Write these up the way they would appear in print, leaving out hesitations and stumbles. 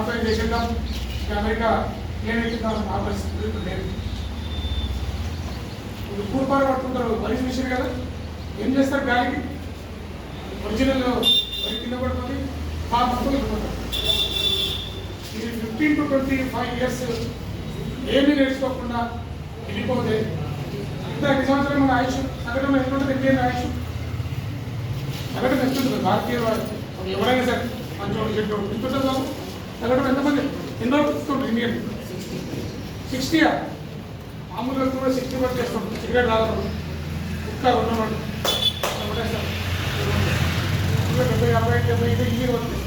Qualify చేసేద్దాం, America ఏమైతే నా పరిస్థితి లేదు. పూర్పాలు పట్టుకుంటారు, వయసు విషయం కదా, ఏం చేస్తారు గాలికి ఒరిజినల్ వరి కింద పడుతుంది, ఆ మొత్తం వెళ్ళిపోతారు. ఇది 15 to 25 years ఏమీ నేర్చుకోకుండా వెళ్ళిపోతే ఇంత 5 సంవత్సరాలు మన ఆయుష్ సగటం ఎట్లుంటుంది? ఇండియన్ ఆయుష్ సగటం ఎట్లుంటుంది? భారతీయ ఎవరైనా సరే మంచోడు చెట్టు ఎంతుంటుంది బాబు? సగటం ఎంతమంది ఎన్నో వస్తుంటారు ఇండియన్ 60 మామూలుగా కూడా 60 వరకు చేస్తుంటారు. సిగరెట్ తాగడం కుక్క ఉన్నవాడు 70, 60, 70 ఇది వస్తుంది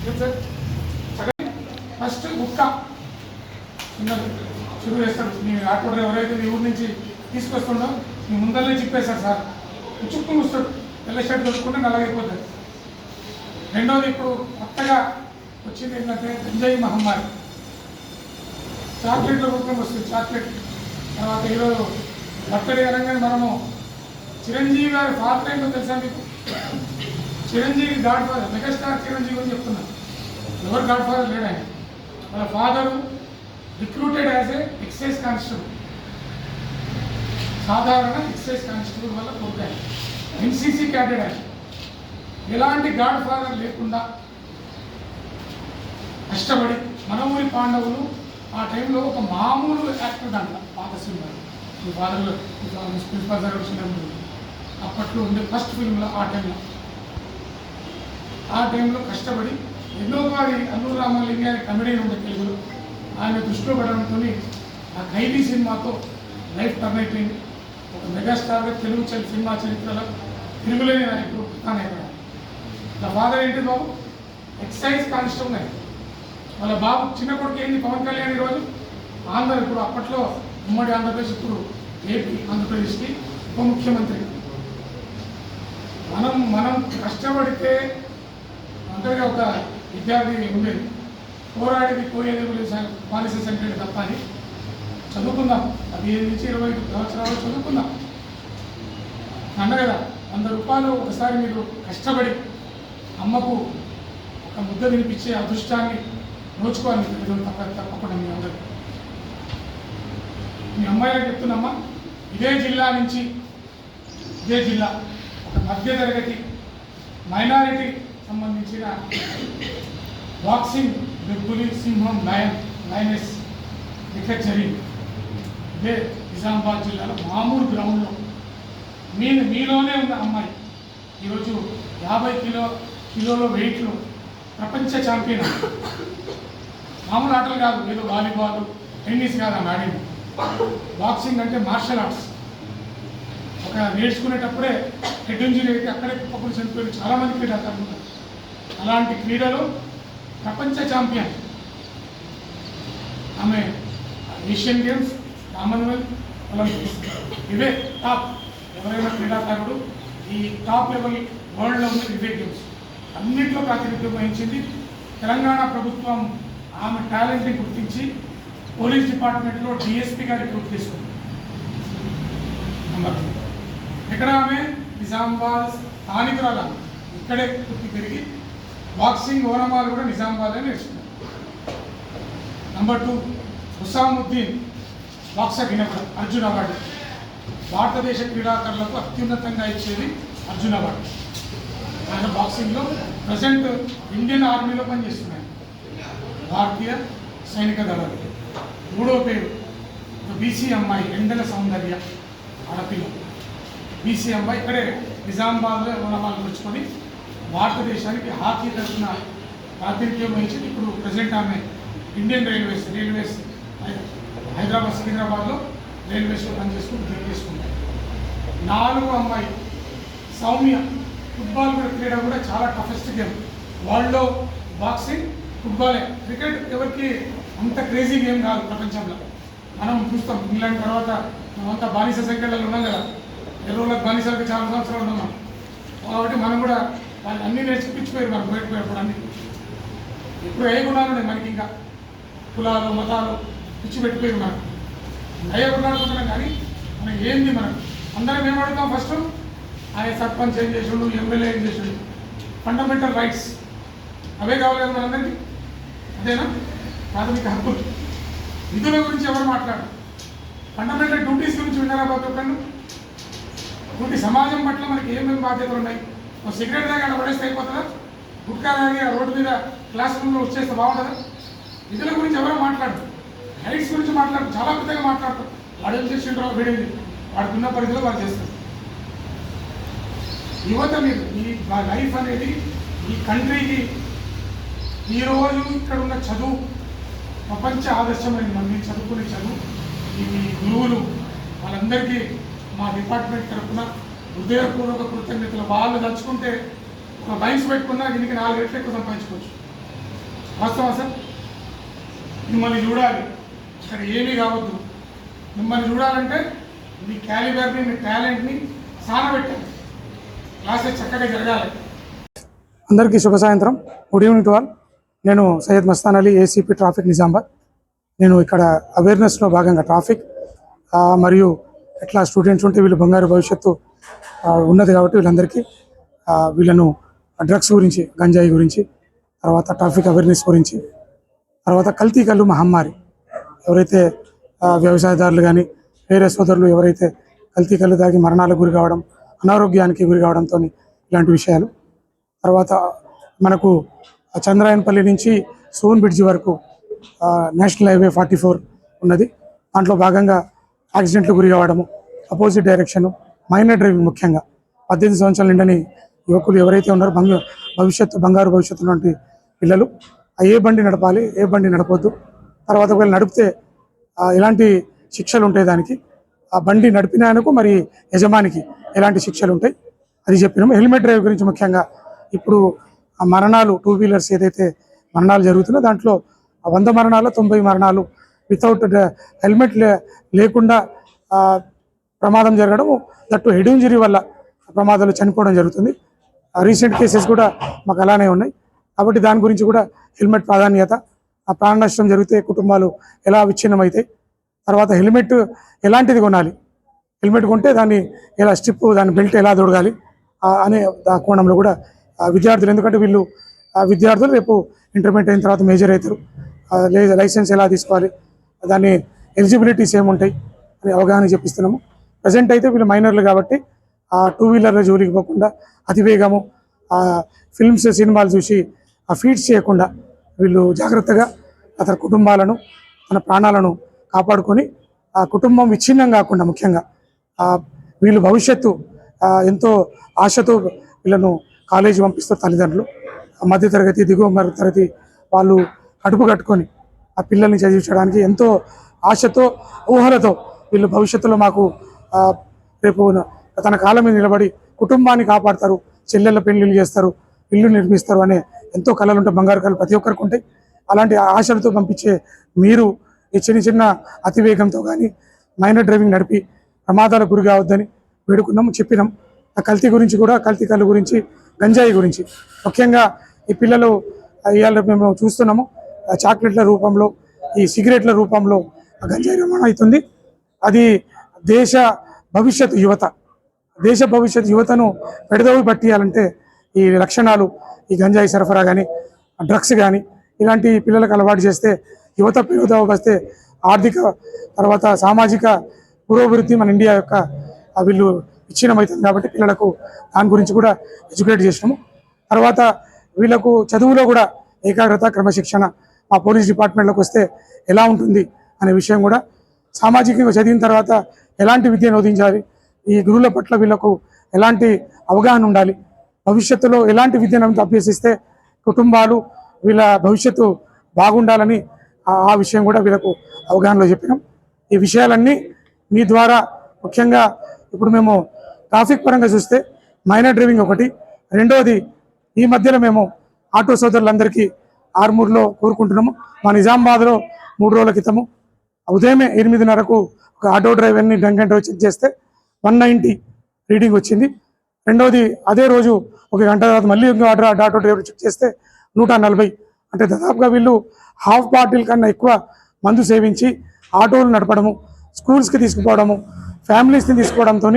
ఏం సార్? ఫస్ట్ కుక్క చిన్నది షురూ చేస్తాడు. మీ ఆటో ఎవరైతే మీ ఊరి నుంచి తీసుకొస్తుండో మీ ముందరనే చెప్పేశారు సార్, చుక్కుని వస్తాడు, తెల్ల షర్ట్ దొరుకుంటే నల్లగైపోతుంది. రెండవది ఇప్పుడు కొత్తగా వచ్చింది ఏంటంటే గంజాయి మహమ్మారి, చాక్లెట్ల రూపంలో వస్తుంది. చాక్లెట్ తర్వాత ఈరోజు బర్త్డే అనగానే మనము చిరంజీవి గారి ఫాదర్ ఏంటో తెలుసా మీకు? Chiranjeevi god father, megastar Chiranjeevi అని చెప్తున్నాను. ఎవరు గాడ్ ఫాదర్ లేడు ఆయన. వాళ్ళ father recruited as a excise constable, సాధారణ ఎక్సైజ్ కానిస్టేబుల్ వల్ల కొడుకు ఎన్సీసీ క్యాడెట్ ఆయన. ఎలాంటి గాడ్ ఫాదర్ లేకుండా కష్టపడి మన ఊరి పాండవులు ఆ టైంలో ఒక మామూలు యాక్టర్ దాంట్లో పాత సినిమా మీ ఫాదర్లో ప్రిన్సిపల్ సర్వీస్ అప్పట్లో ఉండే ఫస్ట్ ఫిల్మ్లో ఆ టైంలో కష్టపడి ఎన్నో వారి అల్లూరు రామలింగ గారి కమెడీని ఉండే తెలుగులో ఆయన దృష్టిలో పడడంతో ఆ ఖైదీ సినిమాతో లైఫ్ టర్న్ అయిపోయింది. ఒక మెగాస్టార్గా తెలుగు సినిమా చరిత్రలో తిరుగులేని నాయకుడు ప్రధానైపోయాడు. వాళ్ళ ఫాదర్ ఏంటి బాబు? ఎక్సైజ్ కానిస్టేబుల్ అయ్యాడు. వాళ్ళ బాబు చిన్న కొడుకు ఏంటి? పవన్ కళ్యాణ్ ఈరోజు ఆంధ్ర, ఇప్పుడు అప్పట్లో ఉమ్మడి ఆంధ్రప్రదేశ్, ఇప్పుడు ఏపీ ఆంధ్రప్రదేశ్కి ఉప ముఖ్యమంత్రి. మనం కష్టపడితే అంతగా ఒక విద్యార్థి ఉండేది, పోరాడేది పోయేది బానిస సెంటర్ తప్ప అని చదువుకుందాం. 15 నుంచి 20 సంవత్సరాలు చదువుకుందాం అన్న కదా. 100 రూపాయలు ఒకసారి మీరు కష్టపడి అమ్మకు ఒక ముద్ద తినిపించే అదృష్టాన్ని నోచుకోవాలి తప్పకుండా. మీ అందరూ మీ అమ్మాయిలకు చెప్తున్నామ్మా, ఇదే జిల్లా ఒక మధ్యతరగతి మైనారిటీ సంబంధించిన బాక్సింగ్ బెబ్బులి సింహం లయనెస్ క్రికెట్ జరిగింది. ఇదే నిజామాబాద్ జిల్లాలో మామూలు గ్రౌండ్లో మీలోనే ఉన్న అమ్మాయి ఈరోజు 50 కిలోల వెయిట్లో ప్రపంచ ఛాంపియన్. మామూలు ఆటలు కాదు, ఏదో వాలీబాల్ టెన్నిస్ కాదు ఆమె ఆడింది. బాక్సింగ్ అంటే మార్షల్ ఆర్ట్స్. ఒక నేర్చుకునేటప్పుడే హెడ్ ఇంజరీ అయితే అక్కడే కుప్పకులు చనిపోయి చాలామంది క్రీడాకారులు ఉన్నారు. అలాంటి క్రీడలో ప్రపంచ ఛాంపియన్ ఆమె. ఏషియన్ గేమ్స్, కామన్వెల్త్, ఒలింపిక్స్ ఇవే టాప్. ఎవరైనా క్రీడాకారుడు ఈ టాప్ లెవెల్ వరల్డ్లో ఉన్న ఇవే గేమ్స్ అన్నింటిలో ప్రాతినిధ్యం వహించింది. తెలంగాణ ప్రభుత్వం ఆమె టాలెంట్ని గుర్తించి పోలీస్ డిపార్ట్మెంట్లో డిఎస్పీగా రిక్రూట్ చేసుకుంది. నెంబర్ 2 ఇక్కడ ఆమె నిజామాబాద్ స్థానికురాలు, ఇక్కడే పుట్టి పెరిగి బాక్సింగ్ ఓనమాలు కూడా నిజామాబాద్లో నేర్చుకుంది. నెంబర్ 2 హుసాముద్దీన్ బాక్సర్ వినపడ అర్జున్ అవార్డు. భారతదేశ క్రీడాకారులకు అత్యున్నతంగా ఇచ్చేది అర్జున్ అవార్డు. ఆయన బాక్సింగ్లో ప్రజెంట్ ఇండియన్ ఆర్మీలో పనిచేస్తున్నాయి, భారతీయ సైనిక దళాలు. 3వ పేరు బీసీ అమ్మాయి, ఎండల సౌందర్య ఆడపిల్ల. బీసీ అమ్మాయి ఇక్కడే నిజామాబాద్లో ఓనమాలు తెచ్చుకొని భారతదేశానికి హాకీ తరఫున ప్రాతినిధ్యం వహించి ఇప్పుడు ప్రజెంట్ ఆమె ఇండియన్ రైల్వేస్ హైదరాబాద్ సికింద్రాబాద్లో రైల్వేస్లో పనిచేసుకుంటూ చేసుకుంటారు. 4వ అమ్మాయి సౌమ్య. ఫుట్బాల్ కూడా క్రీడ కూడా చాలా టఫెస్ట్ గేమ్ వరల్డ్లో. బాక్సింగ్, ఫుట్బాలే. క్రికెట్ ఎవరికి అంత క్రేజీ గేమ్ కాదు ప్రపంచంలో. మనం చూస్తాం ఇంగ్లాండ్ తర్వాత మనమంతా బానిస సంఖ్యలలో ఉన్నాం కదా, ఎరువులకు బానిసలకు చాలా సంవత్సరాలు ఉన్నాం కాబట్టి మనం కూడా వాళ్ళు అన్నీ నేర్చుపించిపోయారు. మనం బయటపోయినప్పుడు అన్నీ ఇప్పుడు ఏ గుణాలు ఉన్నాయి మనకి, ఇంకా కులాలు మతాలు పిచ్చి పెట్టిపోయారు. మనకు అయ్యే గుణాడుకుంటున్నాం కానీ మనకి ఏంది, మనకు అందరం ఏం అడుగుతాం? ఫస్ట్ ఆయన సర్పంచ్ ఏం చేసాడు, ఎమ్మెల్యే ఏం చేసాడు, ఫండమెంటల్ రైట్స్ అవే కావాలి కదా మనందరికీ. అదేనా? ప్రాథమిక హక్కులు. విధుల గురించి ఎవరు మాట్లాడారు? ఫండమెంటల్ డ్యూటీస్ గురించి విన్నారా బాబు ఎప్పుడన్నా? డ్యూటీ సమాజం పట్ల మనకి ఏమేమి బాధ్యతలు ఉన్నాయి? ఒక సిగరెట్ దాకా పడేస్తే అయిపోతుందా? గుట్కా తాగి ఆ రోడ్డు మీద క్లాస్ రూమ్లో వచ్చేస్తే బాగుంటుందా? విధుల గురించి ఎవరో మాట్లాడరు. రైట్స్ గురించి మాట్లాడరు, చాలా పెద్దగా మాట్లాడతారు. వాడు ఏం చేసిండ్రో వీడేది, వాడుకున్న పరిధిలో వాడు చేస్తారు. యువత మీరు ఈ లైఫ్ అనేది ఈ కంట్రీకి ఈరోజు ఇక్కడ ఉన్న చదువు ప్రపంచ ఆదర్శమైన మంది చదువుకునే చదువు. ఈ గురువులు వాళ్ళందరికీ మా డిపార్ట్మెంట్ తరఫున హృదయపూర్వక కృతజ్ఞతలు. వాళ్ళు తలుచుకుంటే ఒక బైక్స్ పెట్టుకున్నా దీనికి 4 రెట్లు ఎక్కువ సంపాదించుకోవచ్చు. వాస్తవం సార్. మిమ్మల్ని చూడాలి, ఇక్కడ ఏమీ కావద్దు. మిమ్మల్ని చూడాలంటే మీ క్యాలిబర్ని, మీ టాలెంట్ని సానబెట్టాలి. క్లాసెస్ చక్కగా జరగాలి. అందరికీ శుభ సాయంత్రం. Good evening to all. నేను సయ్యద్ మస్తాన్ అలీ, ఏసీపీ ట్రాఫిక్ నిజామాబాద్. నేను ఇక్కడ అవేర్నెస్లో భాగంగా ట్రాఫిక్ మరియు ఎట్లా స్టూడెంట్స్ ఉంటే వీళ్ళు బంగారు భవిష్యత్తు ఉన్నది కాబట్టి వీళ్ళందరికీ వీళ్ళను డ్రగ్స్ గురించి, గంజాయి గురించి, తర్వాత ట్రాఫిక్ అవేర్నెస్ గురించి, తర్వాత కల్తీ కళ్ళు మహమ్మారి, ఎవరైతే వ్యవసాయదారులు కానీ వేరే సోదరులు ఎవరైతే కల్తీ కళ్ళు తాగి మరణాలకు గురి కావడం, అనారోగ్యానికి గురి కావడంతో ఇలాంటి విషయాలు. తర్వాత మనకు చంద్రాయన్పల్లి నుంచి సోన్ బ్రిడ్జి వరకు నేషనల్ హైవే 44 ఉన్నది. దాంట్లో భాగంగా యాక్సిడెంట్లు గురి కావడము, అపోజిట్ డైరెక్షను, మైనర్ డ్రైవింగ్, ముఖ్యంగా 18 సంవత్సరాల నిండని యువకులు ఎవరైతే ఉన్నారో బంగారు భవిష్యత్తు లాంటి పిల్లలు ఏ బండి నడపాలి, ఏ బండి నడపొద్దు, తర్వాత ఒకవేళ నడిపితే ఎలాంటి శిక్షలు ఉంటాయి, దానికి ఆ బండి నడిపినందుకు మరి యజమానికి ఎలాంటి శిక్షలు ఉంటాయి అది చెప్పినాము. హెల్మెట్ డ్రైవ్ గురించి ముఖ్యంగా ఇప్పుడు మరణాలు, 2 వీలర్స్ ఏదైతే మరణాలు జరుగుతున్నాయో దాంట్లో 100 మరణాలు 90 మరణాలు వితౌట్ హెల్మెట్ లేకుండా ప్రమాదం జరగడం, దట్టు హెడ్ ఇంజరీ వల్ల ప్రమాదాలు చనిపోవడం జరుగుతుంది. రీసెంట్ కేసెస్ కూడా మాకు అలానే ఉన్నాయి. కాబట్టి దాని గురించి కూడా హెల్మెట్ ప్రాధాన్యత. ఆ ప్రాణ నష్టం జరిగితే కుటుంబాలు ఎలా విచ్ఛిన్నమవుతాయి, తర్వాత హెల్మెట్ ఎలాంటిది కొనాలి, హెల్మెట్ కొంటే దాన్ని ఎలా స్ట్రిప్, దాని బెల్ట్ ఎలా దొరకాలి అనే కోణంలో కూడా విద్యార్థులు, ఎందుకంటే వీళ్ళు విద్యార్థులు రేపు ఇంటర్మీడియట్ అయిన తర్వాత మేజర్ అవుతారు, లైసెన్స్ ఎలా తీసుకోవాలి, దాని ఎలిజిబిలిటీస్ ఏముంటాయి అని అవగాహన చెప్పిస్తున్నాము. ప్రజెంట్ అయితే వీళ్ళు మైనర్లు కాబట్టి 2 వీలర్ల జోలికి పోకుండా అతివేగము, ఫిల్మ్స్, సినిమాలు చూసి ఫీడ్స్ చేయకుండా వీళ్ళు జాగ్రత్తగా తన కుటుంబాలను, తన ప్రాణాలను కాపాడుకొని ఆ కుటుంబం విచ్ఛిన్నం కాకుండా, ముఖ్యంగా వీళ్ళు భవిష్యత్తు ఎంతో ఆశతో వీళ్ళను కాలేజీ పంపిస్తారు తల్లిదండ్రులు. మధ్యతరగతి, దిగువ తరగతి వాళ్ళు కడుపు కట్టుకొని ఆ పిల్లల్ని చదివించడానికి ఎంతో ఆశతో, ఊహలతో వీళ్ళు భవిష్యత్తులో మాకు రేపు తన కాలం మీద నిలబడి కుటుంబాన్ని కాపాడతారు, చెల్లెళ్ళ పెళ్లిళ్ళు చేస్తారు, ఇల్లు నిర్మిస్తారు అనే ఎంతో కళలు ఉంటాయి. బంగారు కళలు ప్రతి ఒక్కరికి ఉంటాయి. అలాంటి ఆశలతో పంపించే మీరు ఈ చిన్న అతివేగంతో కానీ మైనర్ డ్రైవింగ్ నడిపి ప్రమాదాలకు గురి కావద్దని వేడుకున్నాము, చెప్పినాం. ఆ కల్తీ గురించి కూడా, కల్తీ కళ్ళు గురించి, గంజాయి గురించి ముఖ్యంగా ఈ పిల్లలు ఇవాళ మేము చూస్తున్నాము. చాక్లెట్ల రూపంలో, ఈ సిగరెట్ల రూపంలో గంజాయి రవాణా అవుతుంది. అది దేశ భవిష్యత్తు యువతను పెడదవి పట్టియాలంటే ఈ లక్షణాలు, ఈ గంజాయి సరఫరా కానీ, డ్రగ్స్ కానీ ఇలాంటి పిల్లలకు అలవాటు చేస్తే యువత పెడదవి వస్తే ఆర్థిక, తర్వాత సామాజిక పురోభివృద్ధి మన ఇండియా యొక్క వీళ్ళు విచ్ఛిన్నమవుతుంది. కాబట్టి పిల్లలకు దాని గురించి కూడా ఎడ్యుకేట్ చేసినాము. తర్వాత వీళ్ళకు చదువులో కూడా ఏకాగ్రత, క్రమశిక్షణ, మా పోలీస్ డిపార్ట్మెంట్లోకి వస్తే ఎలా ఉంటుంది అనే విషయం కూడా, సామాజికంగా చదివిన తర్వాత ఎలాంటి విద్యను బోధించాలి, ఈ గురువుల పట్ల వీళ్ళకు ఎలాంటి అవగాహన ఉండాలి, భవిష్యత్తులో ఎలాంటి విద్యను అభ్యసిస్తే కుటుంబాలు, వీళ్ళ భవిష్యత్తు బాగుండాలని ఆ విషయం కూడా వీళ్ళకు అవగాహనలో చెప్పినాం. ఈ విషయాలన్నీ మీ ద్వారా, ముఖ్యంగా ఇప్పుడు మేము ట్రాఫిక్ పరంగా చూస్తే మైనర్ డ్రైవింగ్ ఒకటి, రెండవది ఈ మధ్యలో మేము ఆటో సోదరులందరికీ ఆర్మూర్లో కోరుకుంటున్నాము. మా నిజామాబాద్లో 3 రోజుల క్రితము ఉదయమే 8:30కు ఒక ఆటో డ్రైవర్ని డ్రంక్ అండ్ డ్రైవ్ చెక్ చేస్తే 190 రీడింగ్ వచ్చింది. రెండవది అదే రోజు 1 గంట తర్వాత మళ్ళీ ఆటో డ్రైవర్ చెక్ చేస్తే 140. అంటే దాదాపుగా వీళ్ళు హాఫ్ బాటిల్ కన్నా ఎక్కువ మందు సేవించి ఆటోలు నడపడము, స్కూల్స్కి తీసుకుపోవడము, ఫ్యామిలీస్ని తీసుకోవడంతో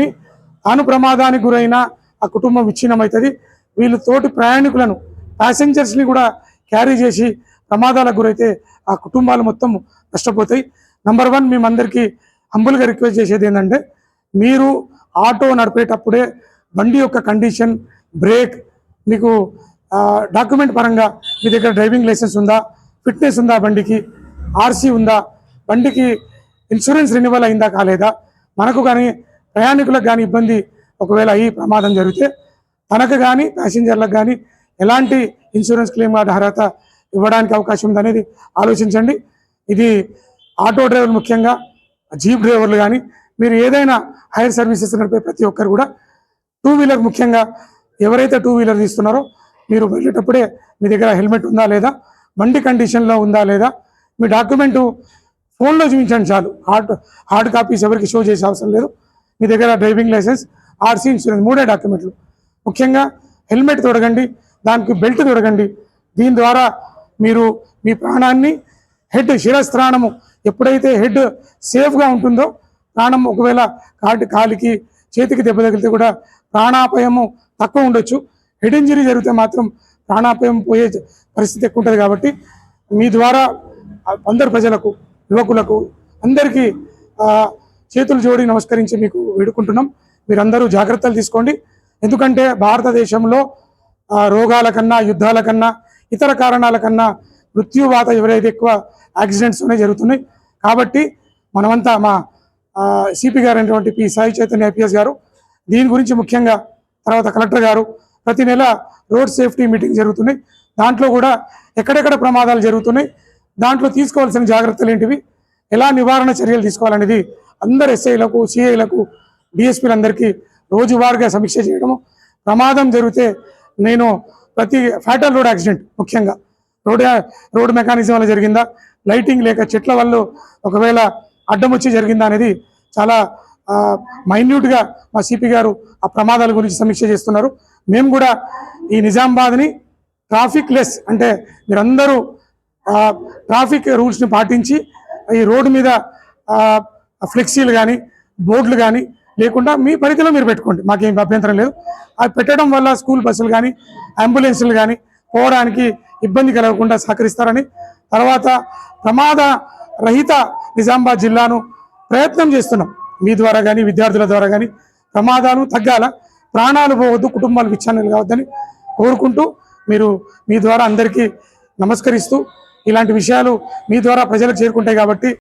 తాను ప్రమాదానికి గురైన ఆ కుటుంబం విచ్ఛిన్నమవుతుంది. వీళ్ళు తోటి ప్రయాణికులను, ప్యాసింజర్స్ని కూడా క్యారీ చేసి ప్రమాదాలకు గురైతే ఆ కుటుంబాలు మొత్తం నష్టపోతాయి. నంబర్ 1 మేమందరికీ హంబుల్గా రిక్వెస్ట్ చేసేది ఏంటంటే, మీరు ఆటో నడిపేటప్పుడే బండి యొక్క కండిషన్, బ్రేక్, మీకు డాక్యుమెంట్ పరంగా మీ దగ్గర డ్రైవింగ్ లైసెన్స్ ఉందా, ఫిట్నెస్ ఉందా, బండికి ఆర్సీ ఉందా, బండికి ఇన్సూరెన్స్ రెన్యువల్ అయిందా కాలేదా, మనకు కానీ ప్రయాణికులకు కానీ ఇబ్బంది ఒకవేళ ఈ ప్రమాదం జరిగితే తనకు కానీ ప్యాసింజర్లకు కానీ ఎలాంటి ఇన్సూరెన్స్ క్లెయిమ్ అర్హత ఇవ్వడానికి అవకాశం ఉందనేది ఆలోచించండి. ఇది ఆటో డ్రైవర్లు, ముఖ్యంగా జీప్ డ్రైవర్లు కానీ, మీరు ఏదైనా హైర్ సర్వీసెస్ నడిపే ప్రతి ఒక్కరు కూడా, 2 వీలర్ ముఖ్యంగా ఎవరైతే 2 వీలర్ తీస్తున్నారో మీరు వెళ్ళేటప్పుడే మీ దగ్గర హెల్మెట్ ఉందా లేదా, బండి కండిషన్లో ఉందా లేదా, మీ డాక్యుమెంటు ఫోన్లో చూపించండి చాలు. హార్డ్ కాపీస్ ఎవరికి షో చేసే అవసరం లేదు. మీ దగ్గర డ్రైవింగ్ లైసెన్స్, ఆర్సీ, ఇన్సూరెన్స్ 3 డాక్యుమెంట్లు. ముఖ్యంగా హెల్మెట్ తొడగండి, దానికి బెల్ట్ తొడగండి. దీని ద్వారా మీరు మీ ప్రాణాన్ని, హెడ్ శిరస్త్రాణము ఎప్పుడైతే హెడ్ సేఫ్గా ఉంటుందో, ప్రాణం ఒకవేళ కాలికి చేతికి దెబ్బ తగిలితే కూడా ప్రాణాపాయము తక్కువ ఉండొచ్చు. హెడ్ ఇంజరీ జరిగితే మాత్రం ప్రాణాపాయం పోయే పరిస్థితి ఎక్కువ ఉంటుంది. కాబట్టి మీ ద్వారా అందరు ప్రజలకు, యువకులకు అందరికీ చేతులు జోడి నమస్కరించి మీకు వేడుకుంటున్నాం. మీరందరూ జాగ్రత్తలు తీసుకోండి. ఎందుకంటే భారతదేశంలో రోగాల కన్నా, యుద్ధాల కన్నా, ఇతర కారణాల కన్నా మృత్యువాత ఎవరైతే ఎక్కువ యాక్సిడెంట్స్నే జరుగుతున్నాయి. కాబట్టి మనమంతా మా సిపి గారు అయినటువంటి పి సాయి చైతన్య ఐపీఎస్ గారు దీని గురించి, ముఖ్యంగా తర్వాత కలెక్టర్ గారు ప్రతి నెల రోడ్ సేఫ్టీ మీటింగ్ జరుగుతున్నాయి. దాంట్లో కూడా ఎక్కడెక్కడ ప్రమాదాలు జరుగుతున్నాయి, దాంట్లో తీసుకోవాల్సిన జాగ్రత్తలు ఏంటివి, ఎలా నివారణ చర్యలు తీసుకోవాలనేది అందరు ఎస్ఐలకు, సిఐలకు, డిఎస్పీలందరికీ రోజువారీగా సమీక్ష చేయడము. ప్రమాదం జరిగితే నేను ప్రతి ఫ్యాటల్ రోడ్ యాక్సిడెంట్, ముఖ్యంగా రోడ్ మెకానిజం వల్ల జరిగిందా, లైటింగ్ లేక చెట్ల వల్ల ఒకవేళ అడ్డం వచ్చి జరిగిందా అనేది చాలా మైన్యూట్గా మా సిపి గారు ఆ ప్రమాదాల గురించి సమీక్ష చేస్తున్నారు. మేము కూడా ఈ నిజామాబాద్ని ట్రాఫిక్ లెస్, అంటే మీరందరూ ట్రాఫిక్ రూల్స్ని పాటించి ఈ రోడ్డు మీద ఫ్లెక్సీలు కానీ, బోర్డులు కానీ లేకుండా మీ పరిధిలో మీరు పెట్టుకోండి, మాకేం అభ్యంతరం లేదు. అవి పెట్టడం వల్ల స్కూల్ బస్సులు కానీ, అంబులెన్సులు కానీ పోవడానికి ఇబ్బంది కలగకుండా సహకరిస్తారని, తర్వాత ప్రమాద రహిత నిజామాబాద్ జిల్లాను ప్రయత్నం చేస్తున్నాం. మీ ద్వారా కానీ, విద్యార్థుల ద్వారా కానీ ప్రమాదాలు తగ్గాల, ప్రాణాలు పోవద్దు, కుటుంబాలు విచ్ఛిన్నాలు కావద్దని కోరుకుంటూ, మీరు మీ ద్వారా అందరికీ నమస్కరిస్తూ, ఇలాంటి విషయాలు మీ ద్వారా ప్రజలకు చేరుకుంటాయి కాబట్టి